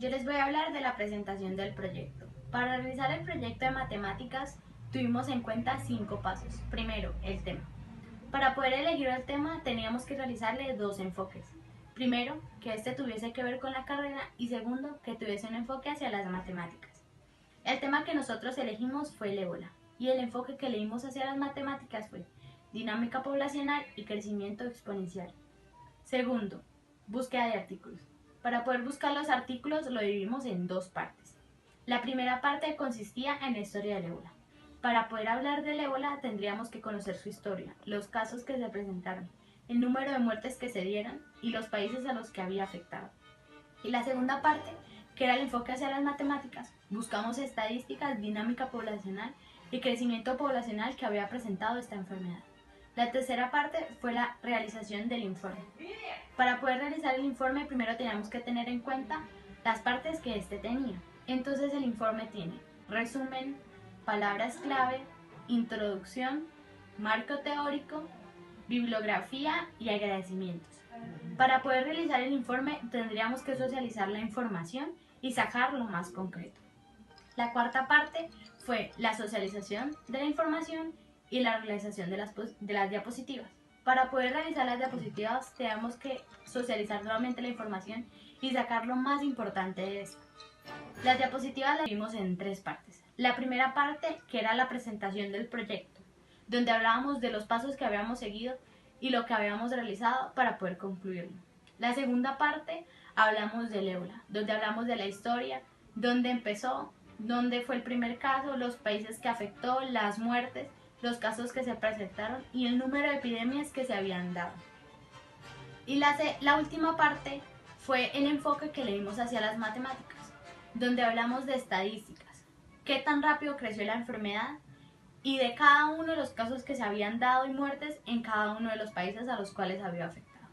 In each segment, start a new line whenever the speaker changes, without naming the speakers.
Yo les voy a hablar de la presentación del proyecto. Para realizar el proyecto de matemáticas tuvimos en cuenta 5 pasos. Primero, el tema. Para poder elegir el tema teníamos que realizarle 2 enfoques. Primero, que este tuviese que ver con la carrera y segundo, que tuviese un enfoque hacia las matemáticas. El tema que nosotros elegimos fue el ébola y el enfoque que leímos hacia las matemáticas fue dinámica poblacional y crecimiento exponencial. Segundo, búsqueda de artículos. Para poder buscar los artículos lo dividimos en 2 partes. La primera parte consistía en la historia del ébola. Para poder hablar del ébola tendríamos que conocer su historia, los casos que se presentaron, el número de muertes que se dieron y los países a los que había afectado. Y la segunda parte, que era el enfoque hacia las matemáticas, buscamos estadísticas, dinámica poblacional y crecimiento poblacional que había presentado esta enfermedad. La tercera parte fue la realización del informe. Para poder realizar el informe primero teníamos que tener en cuenta las partes que este tenía. Entonces el informe tiene resumen, palabras clave, introducción, marco teórico, bibliografía y agradecimientos. Para poder realizar el informe tendríamos que socializar la información y sacar lo más concreto. La cuarta parte fue la socialización de la información y la realización de las diapositivas. Para poder realizar las diapositivas tenemos que socializar nuevamente la información y sacar lo más importante de esto. Las diapositivas las vimos en 3 partes. La primera parte, que era la presentación del proyecto, donde hablábamos de los pasos que habíamos seguido y lo que habíamos realizado para poder concluirlo. La segunda parte, hablamos del ébola, donde hablamos de la historia, dónde empezó, dónde fue el primer caso, los países que afectó, las muertes, los casos que se presentaron y el número de epidemias que se habían dado. Y la última parte fue el enfoque que le dimos hacia las matemáticas, donde hablamos de estadísticas, qué tan rápido creció la enfermedad y de cada uno de los casos que se habían dado y muertes en cada uno de los países a los cuales había afectado.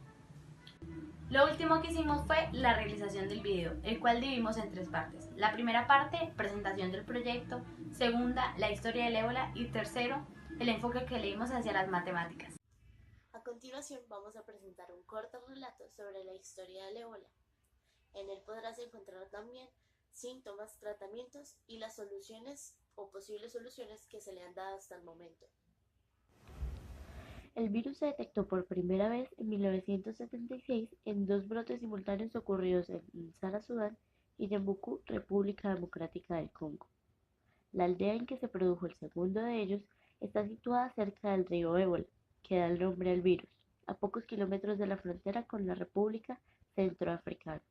Lo último que hicimos fue la realización del video, el cual dividimos en 3 partes. La primera parte, presentación del proyecto, segunda, la historia del ébola y tercero, el enfoque que le dimos hacia las matemáticas.
A continuación vamos a presentar un corto relato sobre la historia del ébola. En él podrás encontrar también síntomas, tratamientos y las soluciones o posibles soluciones que se le han dado hasta el momento.
El virus se detectó por primera vez en 1976 en 2 brotes simultáneos ocurridos en Nsala, Sudán y Yambucú, República Democrática del Congo. La aldea en que se produjo el segundo de ellos está situada cerca del río Ébola, que da el nombre al virus, a pocos kilómetros de la frontera con la República Centroafricana.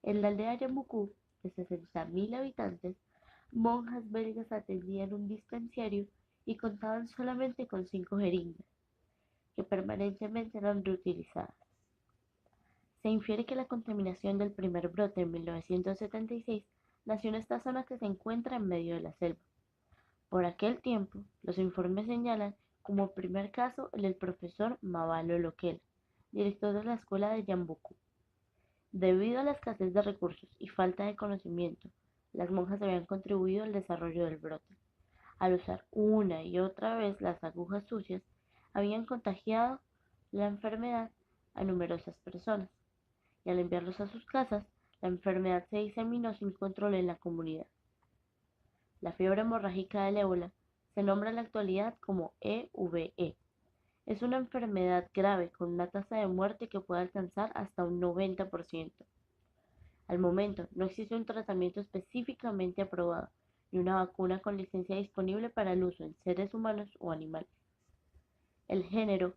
En la aldea Yambucú, de 60.000 habitantes, monjas belgas atendían un dispensario y contaban solamente con 5 jeringas, que permanentemente eran reutilizadas. Se infiere que la contaminación del primer brote en 1976 nació en esta zona que se encuentra en medio de la selva. Por aquel tiempo, los informes señalan como primer caso el del profesor Mavalo Loquel, director de la escuela de Yambucú. Debido a la escasez de recursos y falta de conocimiento, las monjas habían contribuido al desarrollo del brote. Al usar una y otra vez las agujas sucias, habían contagiado la enfermedad a numerosas personas, y al enviarlos a sus casas, la enfermedad se diseminó sin control en la comunidad. La fiebre hemorrágica del ébola se nombra en la actualidad como EVE. Es una enfermedad grave con una tasa de muerte que puede alcanzar hasta un 90%. Al momento, no existe un tratamiento específicamente aprobado ni una vacuna con licencia disponible para el uso en seres humanos o animales. El género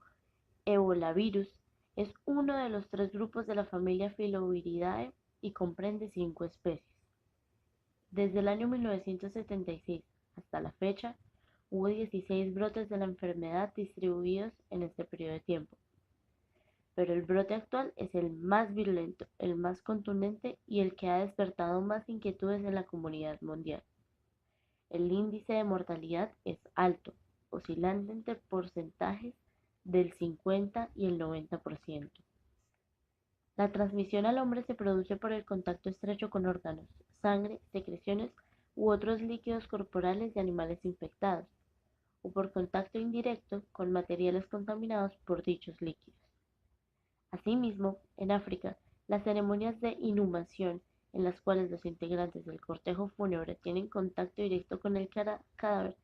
Ebolavirus es uno de los 3 grupos de la familia Filoviridae y comprende 5 especies. Desde el año 1976 hasta la fecha, hubo 16 brotes de la enfermedad distribuidos en este periodo de tiempo. Pero el brote actual es el más virulento, el más contundente y el que ha despertado más inquietudes en la comunidad mundial. El índice de mortalidad es alto, oscilando entre porcentajes del 50 y el 90%. La transmisión al hombre se produce por el contacto estrecho con órganos, sangre, secreciones u otros líquidos corporales de animales infectados, o por contacto indirecto con materiales contaminados por dichos líquidos. Asimismo, en África, las ceremonias de inhumación en las cuales los integrantes del cortejo fúnebre tienen contacto directo con el cadáver,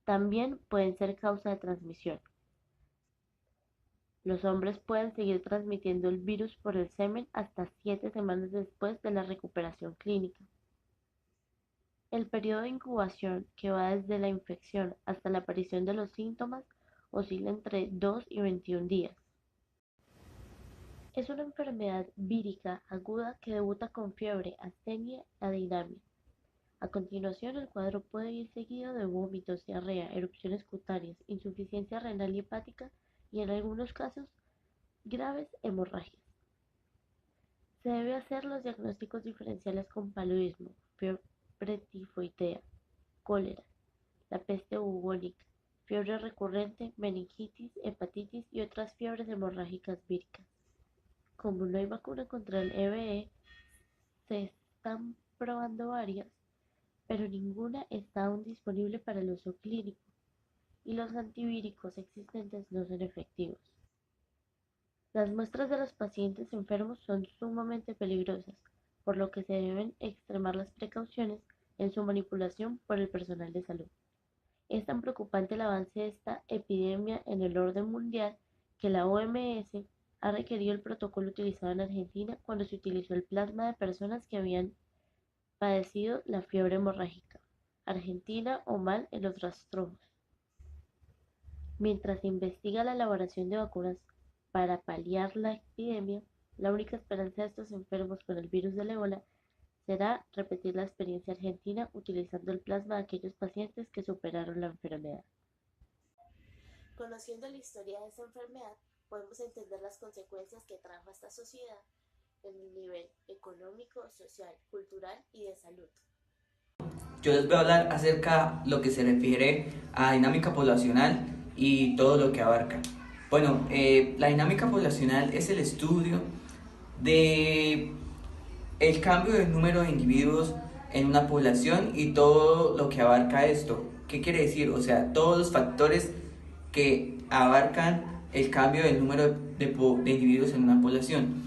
también pueden ser causa de transmisión. Los hombres pueden seguir transmitiendo el virus por el semen hasta 7 semanas después de la recuperación clínica. El periodo de incubación, que va desde la infección hasta la aparición de los síntomas, oscila entre 2 y 21 días. Es una enfermedad vírica aguda que debuta con fiebre, astenia, adinamia. A continuación, el cuadro puede ir seguido de vómitos, diarrea, erupciones cutáneas, insuficiencia renal y hepática y, en algunos casos, graves hemorragias. Se debe hacer los diagnósticos diferenciales con paludismo, fiebre tifoidea, cólera, la peste bubónica, fiebre recurrente, meningitis, hepatitis y otras fiebres hemorrágicas víricas. Como no hay vacuna contra el EBE, se están probando varias, pero ninguna está aún disponible para el uso clínico, y los antivíricos existentes no son efectivos. Las muestras de los pacientes enfermos son sumamente peligrosas, por lo que se deben extremar las precauciones en su manipulación por el personal de salud. Es tan preocupante el avance de esta epidemia en el orden mundial que la OMS ha requerido el protocolo utilizado en Argentina cuando se utilizó el plasma de personas que habían padecido la fiebre hemorrágica argentina o mal en los rastrojos. Mientras se investiga la elaboración de vacunas para paliar la epidemia, la única esperanza de estos enfermos con el virus del ébola será repetir la experiencia argentina utilizando el plasma de aquellos pacientes que superaron la enfermedad.
Conociendo la historia de esta enfermedad, podemos entender las consecuencias que trajo a esta sociedad en el nivel económico, social, cultural y de salud.
Yo les voy a hablar acerca de lo que se refiere a dinámica poblacional y todo lo que abarca. Bueno, la dinámica poblacional es el estudio de el cambio del número de individuos en una población y todo lo que abarca esto. ¿Qué quiere decir? O sea, todos los factores que abarcan el cambio del número de individuos en una población.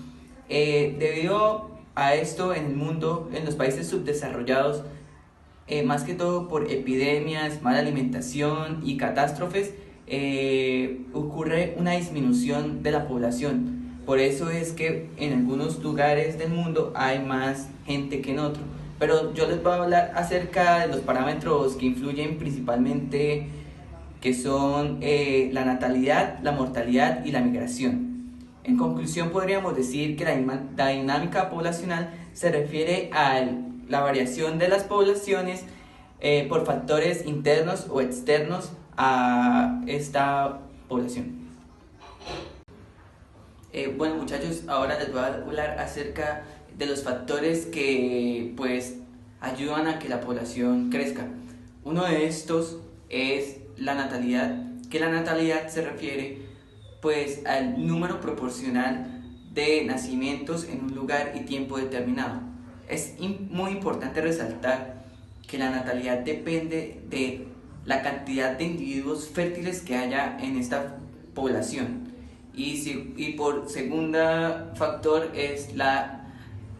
Debido a esto en el mundo, en los países subdesarrollados, más que todo por epidemias, mala alimentación y catástrofes, ocurre una disminución de la población. Por eso es que en algunos lugares del mundo hay más gente que en otros. Pero yo les voy a hablar acerca de los parámetros que influyen principalmente, que son la natalidad, la mortalidad y la migración. En conclusión, podríamos decir que la dinámica poblacional se refiere a la variación de las poblaciones por factores internos o externos a esta población. Bueno, muchachos, ahora les voy a hablar acerca de los factores que pues ayudan a que la población crezca. Uno de estos es la natalidad, que la natalidad se refiere pues al número proporcional de nacimientos en un lugar y tiempo determinado. Es muy importante resaltar que la natalidad depende de la cantidad de individuos fértiles que haya en esta población. Y por segunda factor es la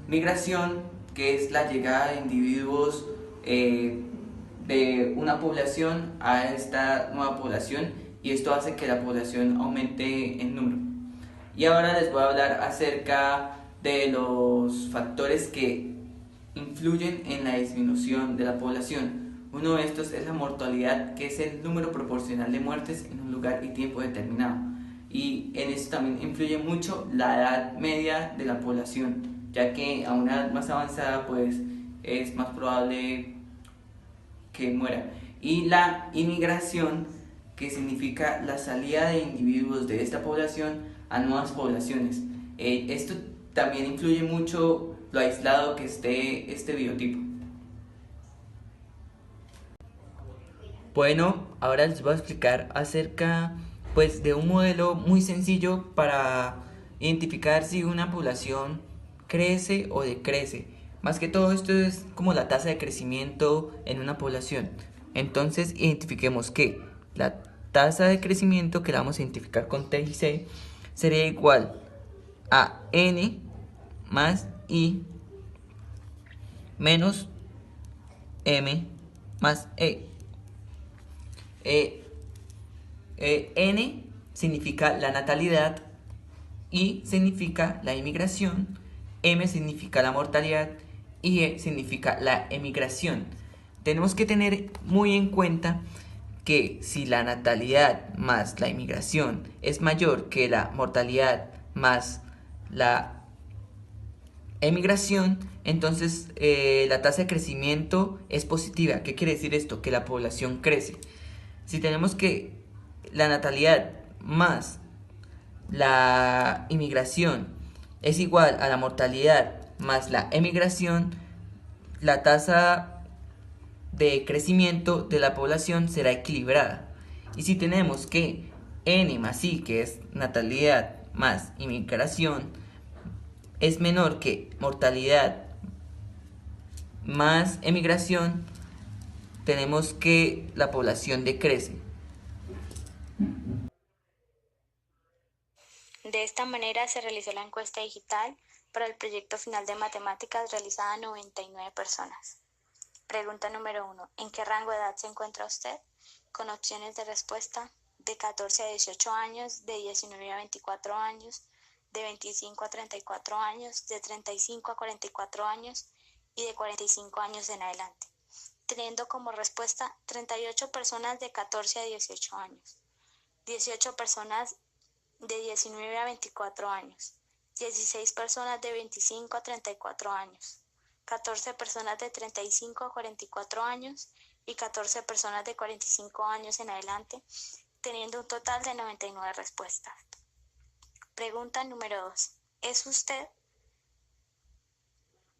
migración, que es la llegada de individuos de una población a esta nueva población, y esto hace que la población aumente en número. Y ahora les voy a hablar acerca de los factores que influyen en la disminución de la población. Uno de estos es la mortalidad, que es el número proporcional de muertes en un lugar y tiempo determinado. Y en esto también influye mucho la edad media de la población, ya que a una edad más avanzada pues es más probable que muera. Y la inmigración, que significa la salida de individuos de esta población a nuevas poblaciones. Esto también influye mucho lo aislado que esté este biotipo. Bueno, ahora les voy a explicar acerca pues de un modelo muy sencillo para identificar si una población crece o decrece. Más que todo, esto es como la tasa de crecimiento en una población. Entonces identifiquemos que la tasa de crecimiento, que la vamos a identificar con T y C, sería igual a N más I menos M más E. N significa la natalidad, I significa la inmigración, M significa la mortalidad y E significa la emigración. Tenemos que tener muy en cuenta que si la natalidad más la inmigración es mayor que la mortalidad más la emigración, entonces la tasa de crecimiento es positiva. ¿Qué quiere decir esto? Que la población crece. Si tenemos que la natalidad más la inmigración es igual a la mortalidad más la emigración, la tasa de crecimiento de la población será equilibrada. Y si tenemos que N más I, que es natalidad más inmigración, es menor que mortalidad más emigración, tenemos que la población decrece.
De esta manera se realizó la encuesta digital para el proyecto final de matemáticas realizada a 99 personas. Pregunta número 1. ¿En qué rango de edad se encuentra usted? Con opciones de respuesta: de 14 a 18 años, de 19 a 24 años, de 25 a 34 años, de 35 a 44 años y de 45 años en adelante, teniendo como respuesta 38 personas de 14 a 18 años, 18 personas de 19 a 24 años, 16 personas de 25 a 34 años, 14 personas de 35 a 44 años y 14 personas de 45 años en adelante, teniendo un total de 99 respuestas. Pregunta número 2. ¿Es usted,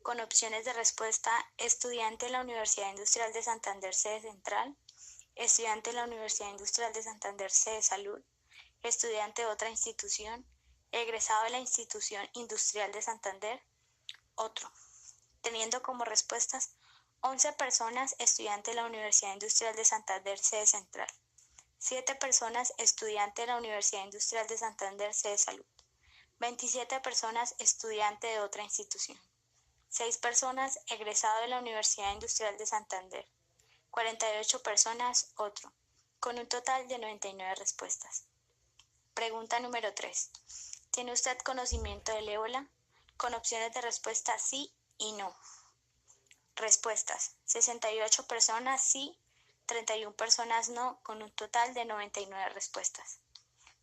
con opciones de respuesta, estudiante de la Universidad Industrial de Santander, sede Central, estudiante de la Universidad Industrial de Santander, sede Salud, estudiante de otra institución, egresado de la Institución Industrial de Santander, otro? Teniendo como respuestas 11 personas estudiante de la Universidad Industrial de Santander, sede Central, 7 personas estudiante de la Universidad Industrial de Santander, sede Salud, 27 personas estudiante de otra institución, 6 personas egresado de la Universidad Industrial de Santander, 48 personas otro, con un total de 99 respuestas. Pregunta número 3. ¿Tiene usted conocimiento del ébola? Con opciones de respuesta sí y no. Respuestas: 68 personas sí, 31 personas no, con un total de 99 respuestas.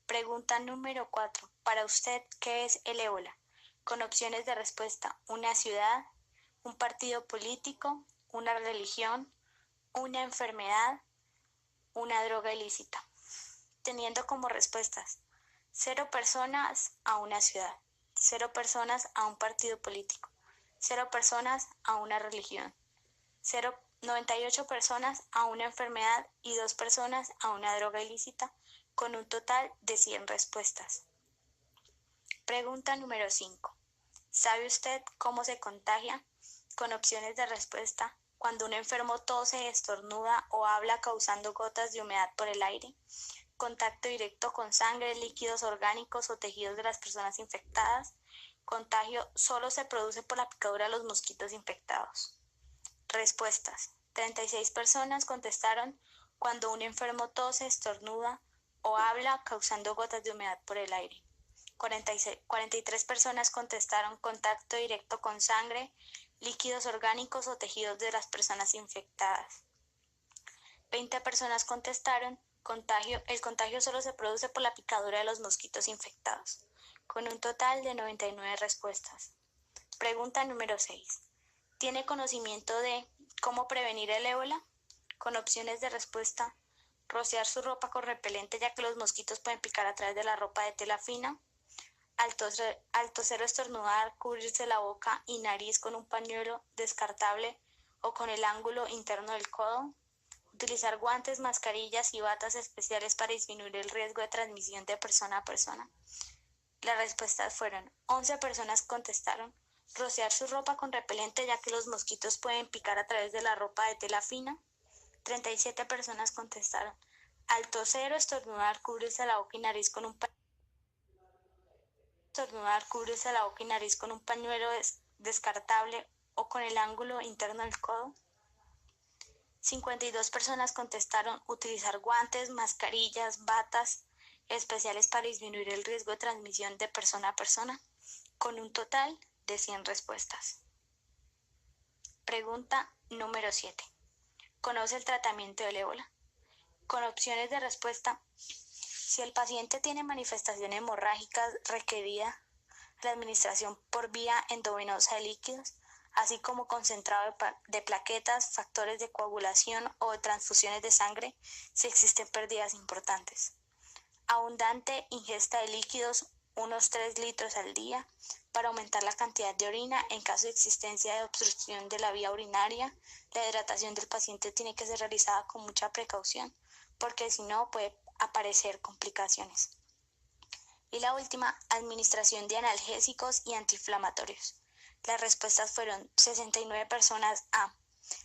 Pregunta número 4. Para usted, ¿qué es el ébola? Con opciones de respuesta: una ciudad, un partido político, una religión, una enfermedad, una droga ilícita. Teniendo como respuestas 0 personas a una ciudad, 0 personas a un partido político, 0 personas a una religión, 98 personas a una enfermedad y 2 personas a una droga ilícita, con un total de 100 respuestas. Pregunta número 5. ¿Sabe usted cómo se contagia? Con opciones de respuesta: cuando un enfermo tose, estornuda o habla causando gotas de humedad por el aire, contacto directo con sangre, líquidos orgánicos o tejidos de las personas infectadas. Contagio solo se produce por la picadura de los mosquitos infectados. Respuestas: 36 personas contestaron cuando un enfermo tose, estornuda o habla causando gotas de humedad por el aire. 43 personas contestaron contacto directo con sangre, líquidos orgánicos o tejidos de las personas infectadas. 20 personas contestaron el contagio solo se produce por la picadura de los mosquitos infectados, con un total de 99 respuestas. Pregunta número 6. ¿Tiene conocimiento de cómo prevenir el ébola? Con opciones de respuesta: rociar su ropa con repelente, ya que los mosquitos pueden picar a través de la ropa de tela fina; al toser o estornudar, cubrirse la boca y nariz con un pañuelo descartable o con el ángulo interno del codo; utilizar guantes, mascarillas y batas especiales para disminuir el riesgo de transmisión de persona a persona. Las respuestas fueron: 11 personas contestaron rociar su ropa con repelente, ya que los mosquitos pueden picar a través de la ropa de tela fina; 37 personas contestaron al toser o estornudar, cubrirse la boca y nariz con un pañuelo descartable
o con el ángulo interno del codo. 52 personas contestaron utilizar guantes, mascarillas, batas especiales para disminuir el riesgo de transmisión de persona a persona, con un total de 100 respuestas. Pregunta número 7. ¿Conoce el tratamiento del ébola? Con opciones de respuesta: si el paciente tiene manifestaciones hemorrágicas, requerida la administración por vía endovenosa de líquidos, así como concentrado de plaquetas, factores de coagulación o de transfusiones de sangre si existen pérdidas importantes. Abundante ingesta de líquidos, unos 3 litros al día, para aumentar la cantidad de orina en caso de existencia de obstrucción de la vía urinaria. La hidratación del paciente tiene que ser realizada con mucha precaución, porque si no puede aparecer complicaciones. Y la última, administración de analgésicos y antiinflamatorios. Las respuestas fueron 69 personas a: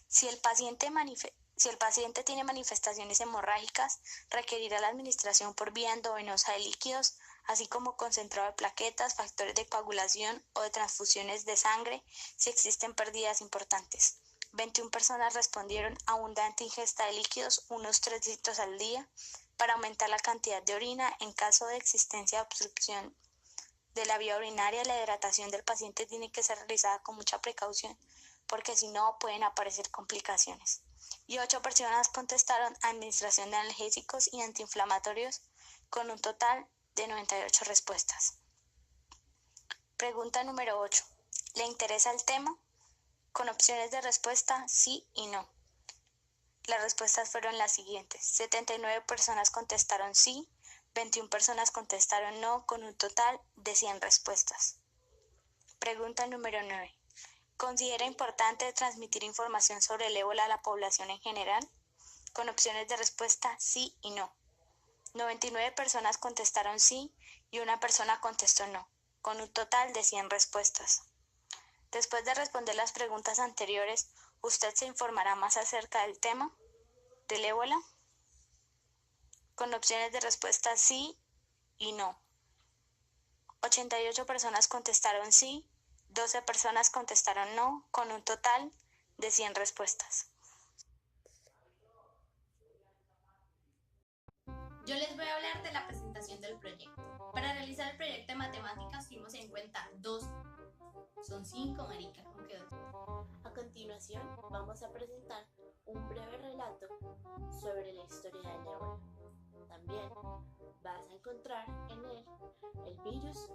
si el paciente tiene manifestaciones hemorrágicas, requerirá la administración por vía endovenosa de líquidos, así como concentrado de plaquetas, factores de coagulación o de transfusiones de sangre si existen pérdidas importantes. 21 personas respondieron abundante ingesta de líquidos, unos 3 litros al día, para aumentar la cantidad de orina en caso de existencia de obstrucción de la vía urinaria. La hidratación del paciente tiene que ser realizada con mucha precaución, porque si no pueden aparecer complicaciones. Y 8 personas contestaron administración de analgésicos y antiinflamatorios, con un total de 98 respuestas. Pregunta número 8. ¿Le interesa el tema? Con opciones de respuesta sí y no. Las respuestas fueron las siguientes: 79 personas contestaron sí, 21 personas contestaron no, con un total de 100 respuestas. Pregunta número 9. ¿Considera importante transmitir información sobre el ébola a la población en general? Con opciones de respuesta sí y no. 99 personas contestaron sí y una persona contestó no, con un total de 100 respuestas. Después de responder las preguntas anteriores, ¿usted se informará más acerca del tema del ébola? Con opciones de respuesta sí y no. 88 personas contestaron sí, 12 personas contestaron no, con un total de 100 respuestas.
Yo les voy a hablar de la presentación del proyecto. Para realizar el proyecto de matemáticas tuvimos en cuenta 2. Son 5, marica, ¿cómo quedó?
A continuación, vamos a presentar un breve relato sobre la historia del ébola. También vas a encontrar en él el virus